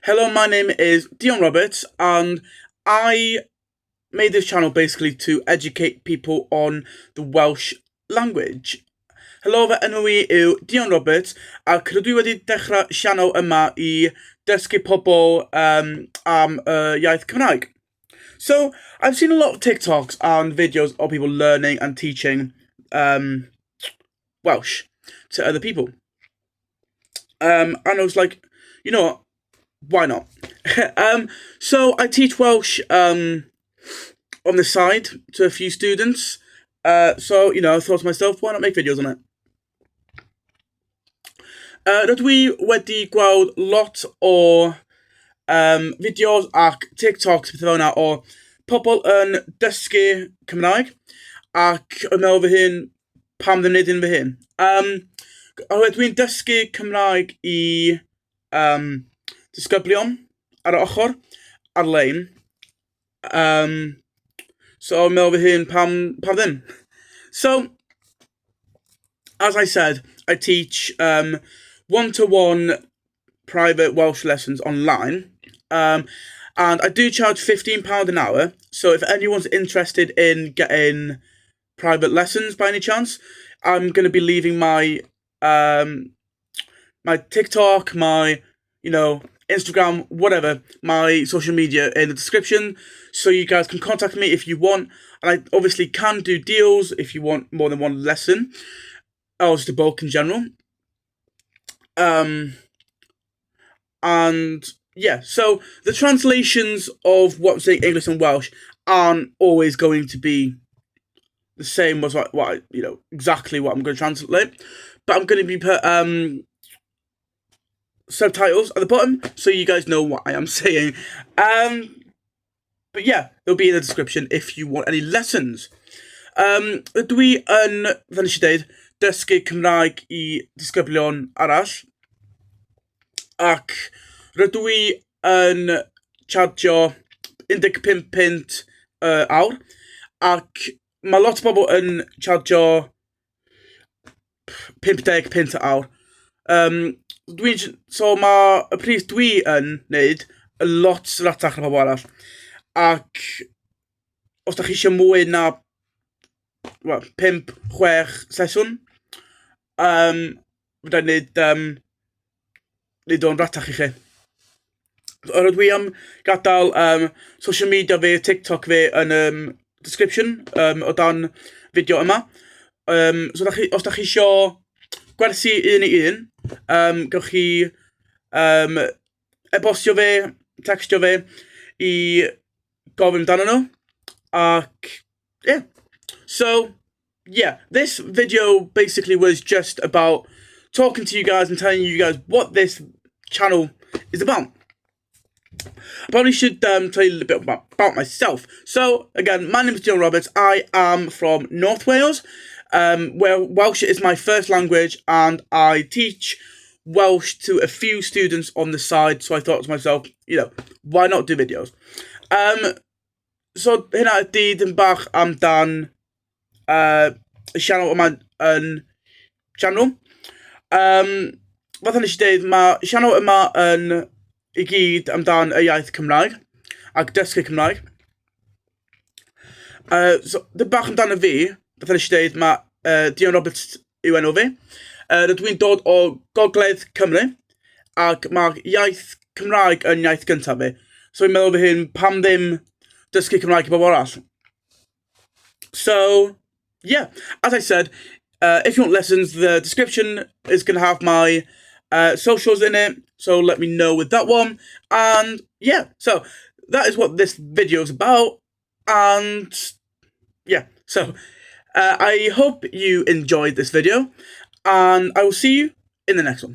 Hello, my name is Dion Roberts, and I made this channel basically to educate people on the Welsh language. Helo fy enw I yw Dion Roberts, a rydw I wedi dechrau sianel yma I dysgu pobl iaith Cymraeg. So, I've seen a lot of TikToks and videos of people learning and teaching Welsh to other people. And I was like, you know what? Why not? So I teach Welsh on the side to a few students. So, I thought to myself, why not make videos on it? Rydw I wedi gweld lot o fideos ac TikToks pethau yna o pobl yn dysgu Cymraeg ac yn meddwl fy hun pam ddim wneud hyn fy hun. Dwi'n dysgu Cymraeg I disgyblion ar y ochr ar-lein. So yn meddwl fy hun pam ddim. So, as I said, I teach one-to-one private Welsh lessons online. And I do charge £15 an hour. So if anyone's interested in getting private lessons by any chance, I'm going to be leaving my my TikTok, my, Instagram, whatever, my social media in the description. So you guys can contact me if you want. And I obviously can do deals if you want more than one lesson. Or just a bulk in general. And yeah, so the translations of what I'm saying English and Welsh aren't always going to be the same as exactly what I'm going to translate. But I'm going to be put subtitles at the bottom so you guys know what I am saying. But yeah, they'll be in the description if you want any lessons. Dwi yn, fel nes I dweud, dysgu Cymraeg I disgyblion arall. Ac rydw I yn chargio 15 pint awr. Ac mae lot o bobl yn chargio 50 pint awr. So mae y pris dwi yn neud y lot ratach na pobl arall. Ac os da chi eisiau mwy na 5-6 sesiwn, fydda I neud o'n ratach I chi. Rydw I am gadael social media fi, TikTok fi yn description o dan fideo yma. So os da chi eisiau gwersi un I un, gewch chi e-bostio fi, textio fi I gofyn amdano nhw. Ac, yeah. So, yeah, this video basically was just about talking to you guys and telling you guys what this channel is about. I probably should tell you a little bit about myself. So, again, my name is Dion Roberts. I am from North Wales, where Welsh is my first language, and I teach Welsh to a few students on the side. So I thought to myself, why not do videos? So, hynna ydi dyn bach amdan y sianel yma yn channel. Fatha nes I dweud, mae sianel yma yn I gyd amdan y iaith Cymraeg ac dysgu Cymraeg. So, dyn bach amdano fi, fatha nes I dweud, mae Dion Roberts yw enw fi. Rydw i'n dod o Gogledd Cymru ac mae'r iaith Cymraeg yn iaith gyntaf fi. So i'n meddwl fy hun, pam ddim dysgu Cymraeg I bobl arall. So, yeah, as I said, if you want lessons, the description is going to have my socials in it, so let me know with that one. And yeah, so that is what this video is about. And yeah, so I hope you enjoyed this video, and I will see you in the next one.